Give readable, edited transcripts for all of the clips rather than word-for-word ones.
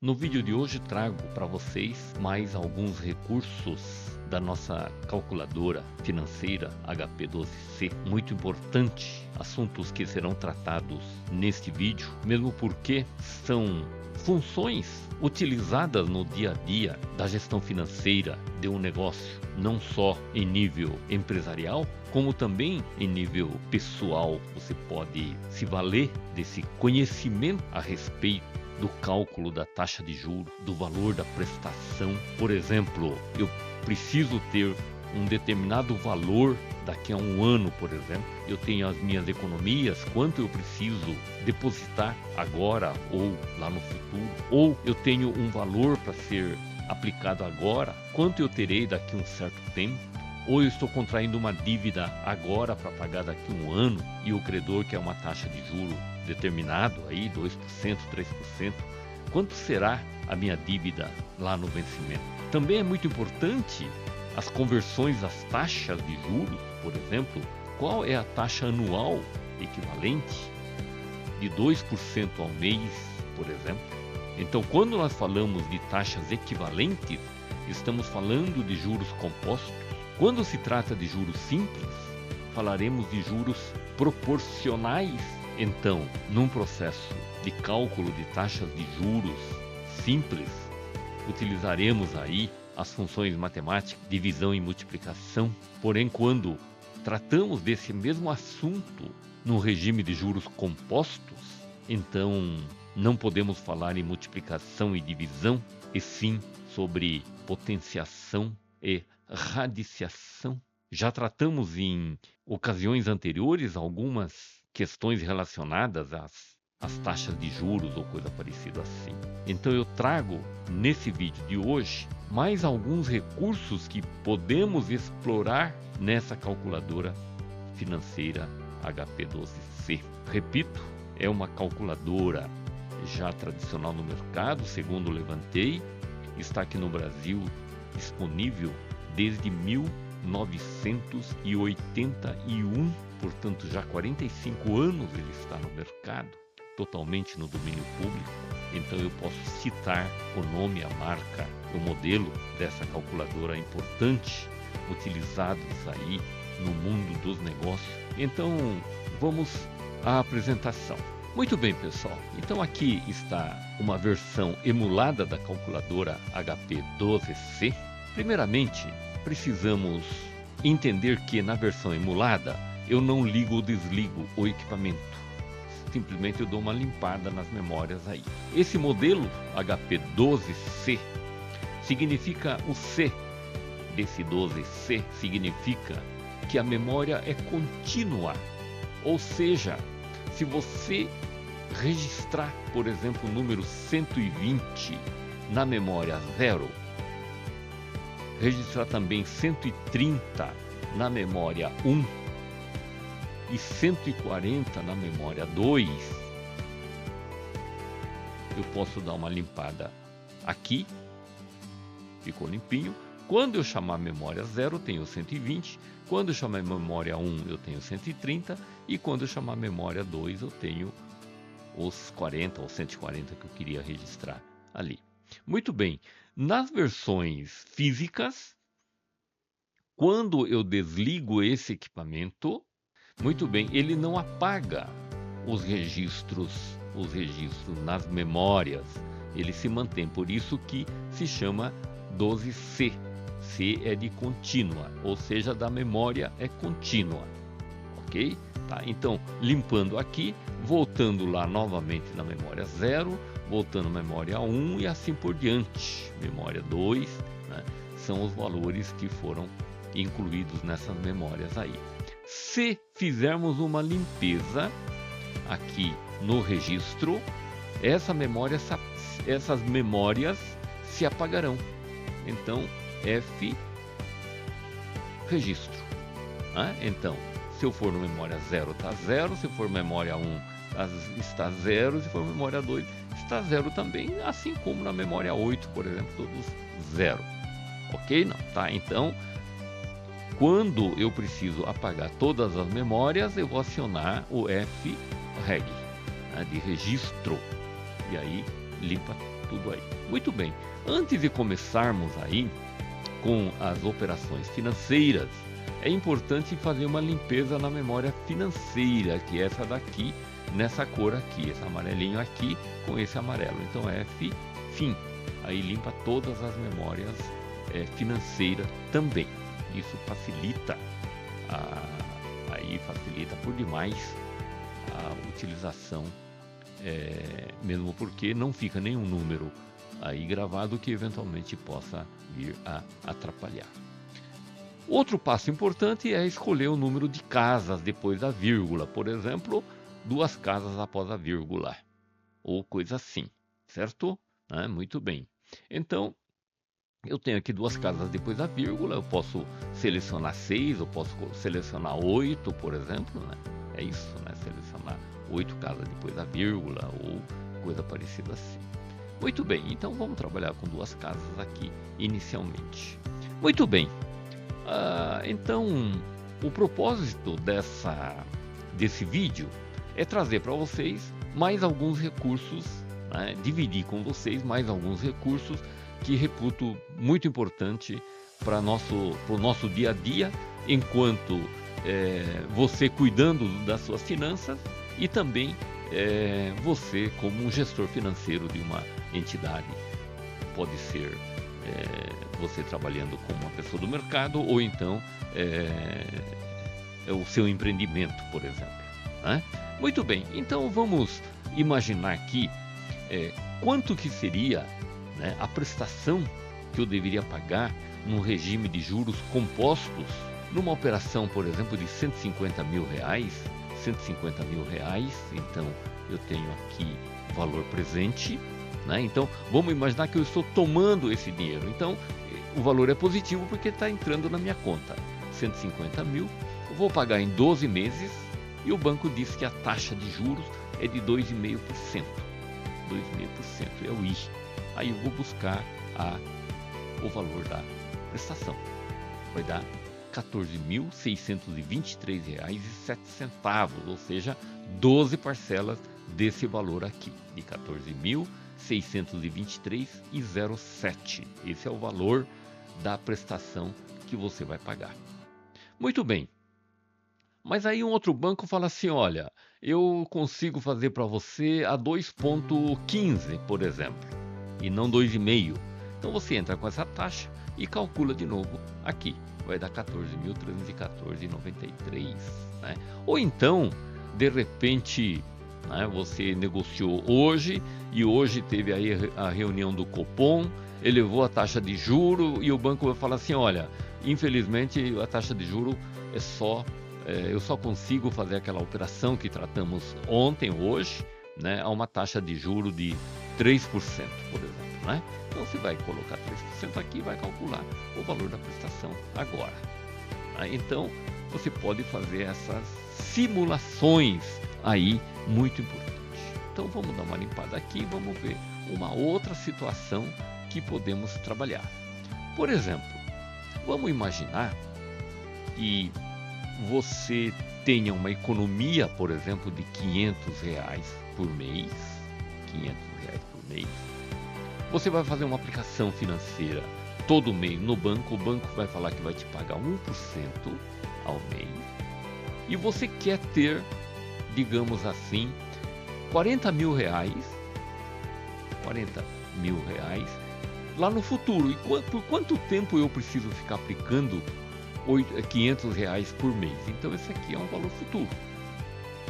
No vídeo de hoje trago para vocês mais alguns recursos da nossa calculadora financeira HP12C, muito importante, assuntos que serão tratados neste vídeo, mesmo porque são funções utilizadas no dia a dia da gestão financeira de um negócio, não só em nível empresarial, como também em nível pessoal. Você pode se valer desse conhecimento a respeito do cálculo da taxa de juros, do valor da prestação. Por exemplo, eu preciso ter um determinado valor daqui a um ano, por exemplo. Eu tenho as minhas economias, quanto eu preciso depositar agora ou lá no futuro. Ou eu tenho um valor para ser aplicado agora, quanto eu terei daqui a um certo tempo. Ou eu estou contraindo uma dívida agora para pagar daqui a um ano e o credor quer uma taxa de juros determinado aí, 2%, 3%. Quanto será a minha dívida lá no vencimento? Também é muito importante as conversões das taxas de juros, por exemplo, qual é a taxa anual equivalente de 2% ao mês, por exemplo. Então, quando nós falamos de taxas equivalentes, estamos falando de juros compostos. Quando se trata de juros simples, falaremos de juros proporcionais. Então, num processo de cálculo de taxas de juros simples, utilizaremos aí as funções matemáticas, divisão e multiplicação. Porém, quando tratamos desse mesmo assunto no regime de juros compostos, então não podemos falar em multiplicação e divisão, e sim sobre potenciação e radiciação. Já tratamos em ocasiões anteriores algumas questões relacionadas às taxas de juros ou coisa parecida assim. Então eu trago nesse vídeo de hoje mais alguns recursos que podemos explorar nessa calculadora financeira HP12C. Repito, é uma calculadora já tradicional no mercado, segundo levantei, está aqui no Brasil disponível desde 1981, portanto já 45 anos ele está no mercado, totalmente no domínio público. Então eu posso citar o nome, a marca, o modelo dessa calculadora importante, utilizados aí no mundo dos negócios. Então vamos à apresentação. Muito bem, pessoal, então aqui está uma versão emulada da calculadora HP12C. Primeiramente, precisamos entender que na versão emulada eu não ligo ou desligo o equipamento. Simplesmente eu dou uma limpada nas memórias aí. Esse modelo HP12C significa o C desse 12C significa que a memória é contínua. Ou seja, se você registrar, por exemplo, o número 120 na memória 0, registrar também 130 na memória 1 e 140 na memória 2, eu posso dar uma limpada aqui, ficou limpinho. Quando eu chamar a memória 0, eu tenho 120, quando eu chamar a memória 1, eu tenho 130, e quando eu chamar a memória 2, eu tenho os 40 ou 140 que eu queria registrar ali. Muito bem, nas versões físicas, quando eu desligo esse equipamento, muito bem, ele não apaga os registros nas memórias, ele se mantém, por isso que se chama 12C. C é de contínua, ou seja, da memória é contínua, ok? Tá, então, limpando aqui, voltando lá novamente na memória 0, voltando à memória 1 e assim por diante. Memória 2, né, são os valores que foram incluídos nessas memórias aí. Se fizermos uma limpeza aqui no registro, essas memórias se apagarão. Então, F registro. Então, se eu for no memória 0, está 0. Se for memória 1, está 0. Se for memória 2, está 0 também. Assim como na memória 8, por exemplo, todos 0. Ok? Não, tá? Então, quando eu preciso apagar todas as memórias, eu vou acionar o FREG, né, de registro. E aí, limpa tudo aí. Muito bem, antes de começarmos aí com as operações financeiras, é importante fazer uma limpeza na memória financeira, que é essa daqui, nessa cor aqui, esse amarelinho aqui com esse amarelo. Então F, fim. Aí limpa todas as memórias financeiras também. Isso facilita, facilita por demais a utilização, mesmo porque não fica nenhum número aí gravado que eventualmente possa vir a atrapalhar. Outro passo importante é escolher o número de casas depois da vírgula. Por exemplo, 2 casas após a vírgula, ou coisa assim, certo? Muito bem. Então, eu tenho aqui 2 casas depois da vírgula, eu posso selecionar 6, eu posso selecionar 8, por exemplo, né? É isso, né? Selecionar 8 casas depois da vírgula, ou coisa parecida assim. Muito bem, então vamos trabalhar com 2 casas aqui inicialmente. Muito bem. Então, o propósito desse vídeo é trazer para vocês mais alguns recursos, né? Dividir com vocês mais alguns recursos que reputo muito importante para o nosso dia a dia, enquanto você cuidando das suas finanças e também você como um gestor financeiro de uma entidade. Pode ser você trabalhando como uma pessoa do mercado, ou então o seu empreendimento, por exemplo, né? Muito bem, então vamos imaginar aqui quanto que seria, né, a prestação que eu deveria pagar num regime de juros compostos, numa operação, por exemplo, de 150 mil reais. 150 mil reais, então eu tenho aqui valor presente, né? Então vamos imaginar que eu estou tomando esse dinheiro, então o valor é positivo porque está entrando na minha conta. 150 mil, eu vou pagar em 12 meses e o banco diz que a taxa de juros é de 2,5%. 2,5% é o I. Aí eu vou buscar o valor da prestação. Vai dar R$ 14.623,07, ou seja, 12 parcelas desse valor aqui, de R$ 14.623,07. Esse é o valor da prestação que você vai pagar. Muito bem. Mas aí um outro banco fala assim, olha, eu consigo fazer para você a 2,15, por exemplo, e não 2,5. Então você entra com essa taxa e calcula de novo aqui. Vai dar 14.314,93, né? Ou então, de repente, né, você negociou hoje e hoje teve aí a reunião do Copom, elevou a taxa de juro e o banco vai falar assim, olha, infelizmente a taxa de juro é só, eu só consigo fazer aquela operação que tratamos ontem, hoje, né, a uma taxa de juro de 3%, por exemplo, né? Então você vai colocar 3% aqui e vai calcular o valor da prestação agora. Então você pode fazer essas simulações aí, muito importante. Então vamos dar uma limpada aqui e vamos ver uma outra situação que podemos trabalhar. Por exemplo, vamos imaginar que você tenha uma economia, por exemplo, de R$ 500 por mês. R$ 500 por mês. Você vai fazer uma aplicação financeira todo mês no banco, o banco vai falar que vai te pagar 1% ao mês, e você quer ter, digamos assim, R$ 40 mil lá no futuro. E por quanto tempo eu preciso ficar aplicando R$ 500 por mês? Então esse aqui é um valor futuro,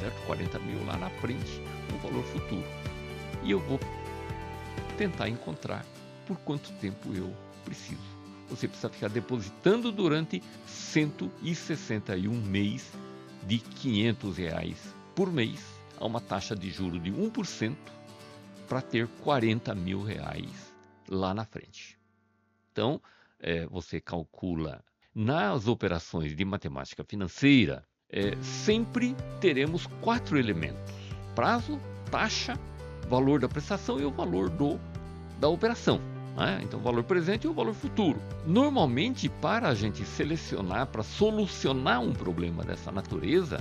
certo? 40 mil lá na frente, um valor futuro. E eu vou tentar encontrar por quanto tempo eu preciso. Você precisa ficar depositando durante 161 mês de R$ 500 por mês a uma taxa de juros de 1% para ter R$ 40 mil lá na frente. Então, você calcula nas operações de matemática financeira, sempre teremos 4 elementos: prazo, taxa, valor da prestação e o valor da operação, né? Então, o valor presente e o valor futuro. Normalmente, para a gente selecionar, para solucionar um problema dessa natureza,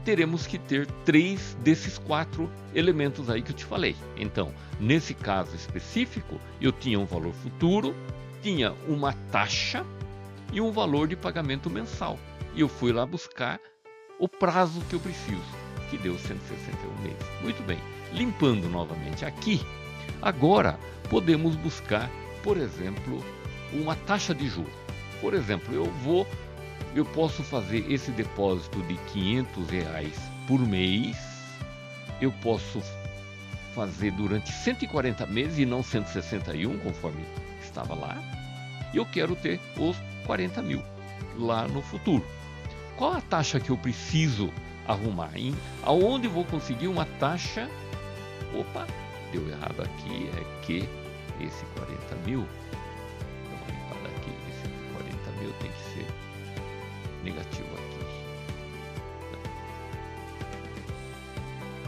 teremos que ter 3 desses 4 elementos aí que eu te falei. Então, nesse caso específico, eu tinha um valor futuro, tinha uma taxa e um valor de pagamento mensal. E eu fui lá buscar o prazo que eu preciso, que deu 161 meses. Muito bem, limpando novamente aqui, agora podemos buscar, por exemplo, uma taxa de juros. Por exemplo, eu posso fazer esse depósito de R$500 por mês, eu posso fazer durante 140 meses e não 161, conforme estava lá, e eu quero ter os 40 mil lá no futuro. Qual a taxa que eu preciso arrumar? Aonde vou conseguir uma taxa? Opa, deu errado aqui, é que esse 40 mil, dá uma limpada aqui, esse 40 mil tem que ser negativo aqui.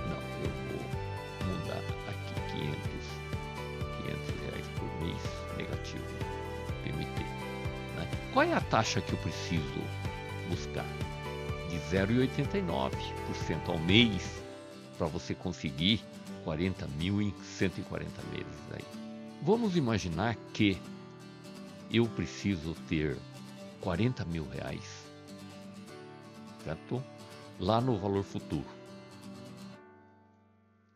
Não, eu vou mudar aqui 500 reais por mês, negativo, PMT. Né? Qual é a taxa que eu preciso buscar? De 0,89% ao mês para você conseguir 40 mil em 140 meses. Aí. Vamos imaginar que eu preciso ter 40 mil reais, certo? Lá no valor futuro,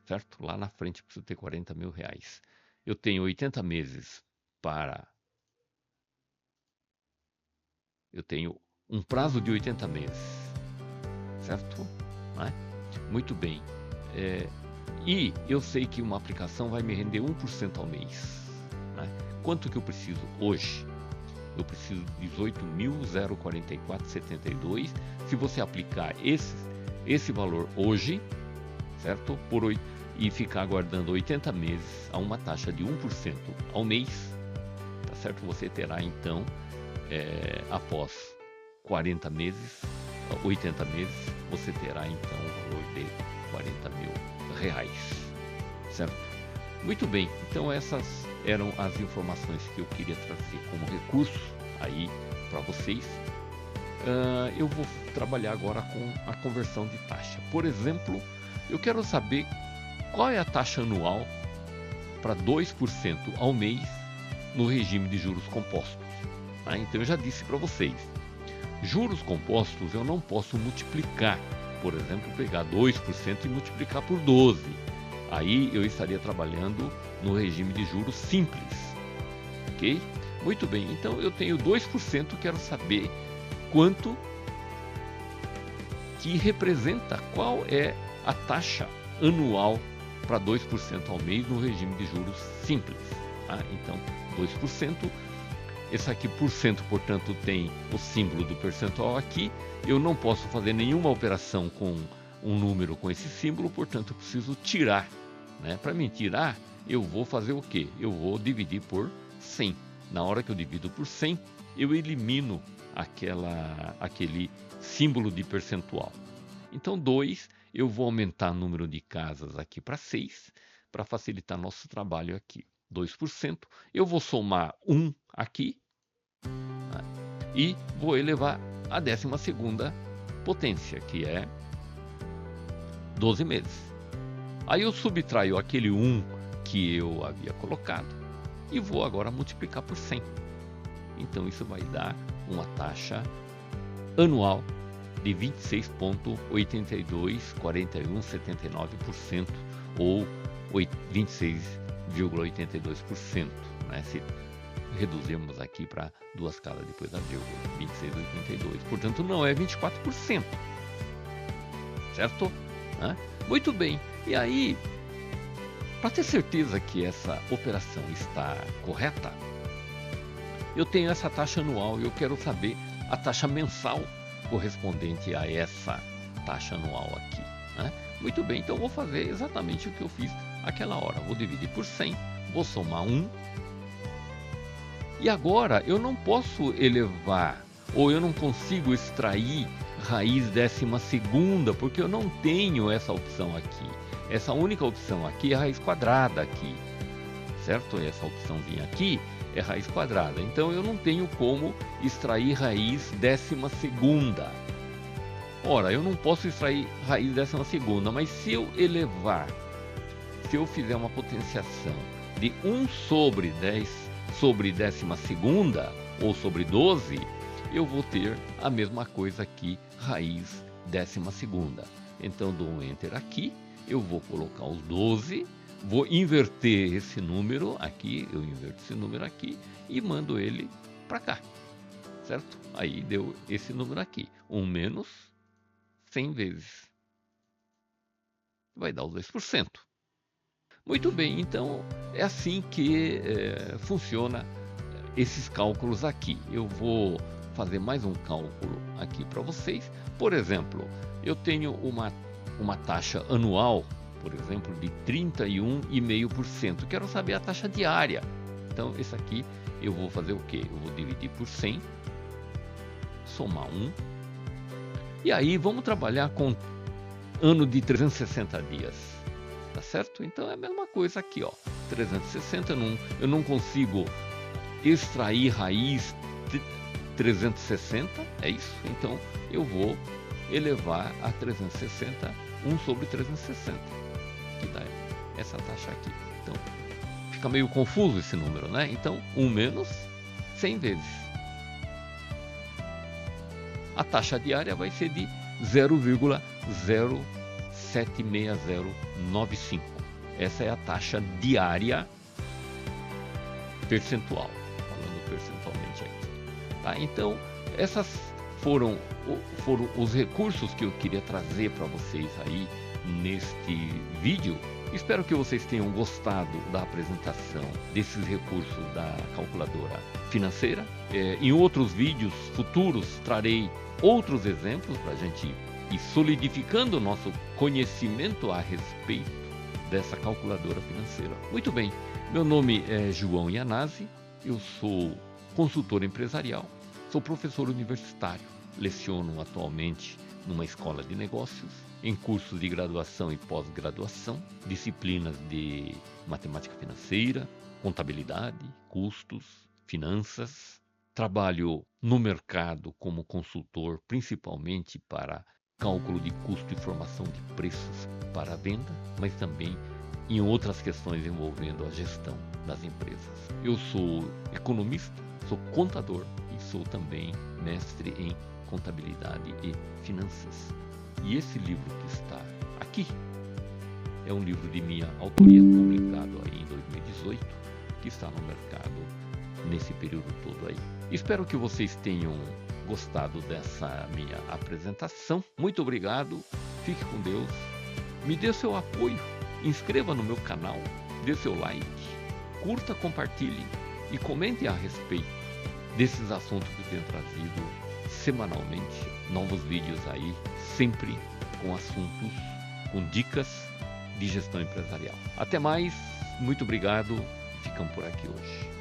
certo? Lá na frente preciso ter 40 mil reais. Eu tenho 80 meses para... Eu tenho um prazo de 80 meses, certo? Né? Muito bem. E eu sei que uma aplicação vai me render 1% ao mês. Né? Quanto que eu preciso hoje? Eu preciso de 18.044,72. Se você aplicar esse valor hoje, certo? E ficar aguardando 80 meses a uma taxa de 1% ao mês, tá certo? Você terá então, após 40 meses, 80 meses, você terá então o valor de 40 mil reais, certo? Muito bem, então essas eram as informações que eu queria trazer como recurso aí para vocês. Eu vou trabalhar agora com a conversão de taxa. Por exemplo, eu quero saber qual é a taxa anual para 2% ao mês no regime de juros compostos. Tá? Então eu já disse para vocês, juros compostos eu não posso multiplicar, por exemplo, pegar 2% e multiplicar por 12. Aí eu estaria trabalhando no regime de juros simples, ok? Muito bem, então eu tenho 2%, quero saber quanto que representa, qual é a taxa anual para 2% ao mês no regime de juros simples. Tá? Então, 2%. Esse aqui, por cento, portanto, tem o símbolo do percentual aqui. Eu não posso fazer nenhuma operação com um número com esse símbolo, portanto, eu preciso tirar. Né? Para me tirar, eu vou fazer o quê? Eu vou dividir por 100. Na hora que eu divido por 100, eu elimino aquele símbolo de percentual. Então, 2, eu vou aumentar o número de casas aqui para 6, para facilitar nosso trabalho aqui. 2%. Eu vou somar 1 aqui, e vou elevar a 12ª potência, que é 12 meses. Aí eu subtraio aquele 1 que eu havia colocado e vou agora multiplicar por 100. Então isso vai dar uma taxa anual de 26,824179%, ou 26,82%, né? Se reduzirmos aqui para duas casas depois da vírgula, 26,82%. Portanto, não é 24%. Certo? Muito bem. E aí, para ter certeza que essa operação está correta, eu tenho essa taxa anual e eu quero saber a taxa mensal correspondente a essa taxa anual aqui. Muito bem, então eu vou fazer exatamente o que eu fiz aquela hora. Vou dividir por 100, vou somar 1. E agora eu não posso elevar, ou eu não consigo extrair raiz 12ª, porque eu não tenho essa opção aqui. Essa única opção aqui é a raiz quadrada aqui, certo? Essa opçãozinha aqui é raiz quadrada. Então eu não tenho como extrair raiz 12ª. Ora, eu não posso extrair raiz 12ª, mas se eu fizer uma potenciação de 1 sobre 10 sobre 12ª ou sobre 12, eu vou ter a mesma coisa aqui, raiz 12ª. Então dou um Enter aqui, eu vou colocar os 12, vou inverter esse número aqui, eu inverto esse número aqui e mando ele para cá, certo? Aí deu esse número aqui, 1 menos 100 vezes. Vai dar os 2%. Muito bem, então é assim que funciona esses cálculos aqui. Eu vou fazer mais um cálculo aqui para vocês. Por exemplo, eu tenho uma taxa anual, por exemplo, de 31,5%. Quero saber a taxa diária. Então, esse aqui eu vou fazer o quê? Eu vou dividir por 100, somar 1. E aí vamos trabalhar com ano de 360 dias. Tá certo? Então é a mesma coisa aqui, ó. 360, eu não consigo extrair raiz 360, é isso? Então eu vou elevar a 360, 1 sobre 360, que dá essa taxa aqui. Então fica meio confuso esse número, né? Então 1 menos 100 vezes. A taxa diária vai ser de 0,076095. Essa é a taxa diária percentual, falando percentualmente aqui. Tá? Então, essas foram os recursos que eu queria trazer para vocês aí neste vídeo. Espero que vocês tenham gostado da apresentação desses recursos da calculadora financeira. Em outros vídeos futuros trarei outros exemplos para a gente ir solidificando o nosso conhecimento a respeito dessa calculadora financeira. Muito bem, meu nome é João Iannazzi, eu sou consultor empresarial, sou professor universitário, leciono atualmente numa escola de negócios, em cursos de graduação e pós-graduação, disciplinas de matemática financeira, contabilidade, custos, finanças. Trabalho no mercado como consultor, principalmente para cálculo de custo e formação de preços para a venda, mas também em outras questões envolvendo a gestão das empresas. Eu sou economista, sou contador e sou também mestre em contabilidade e finanças. E esse livro que está aqui é um livro de minha autoria, publicado aí em 2018, que está no mercado nesse período todo aí. Espero que vocês tenham gostado dessa minha apresentação. Muito obrigado, fique com Deus, me dê seu apoio, inscreva no meu canal, dê seu like, curta, compartilhe e comente a respeito desses assuntos que eu tenho trazido semanalmente, novos vídeos aí, sempre com assuntos, com dicas de gestão empresarial. Até mais, muito obrigado, ficamos por aqui hoje.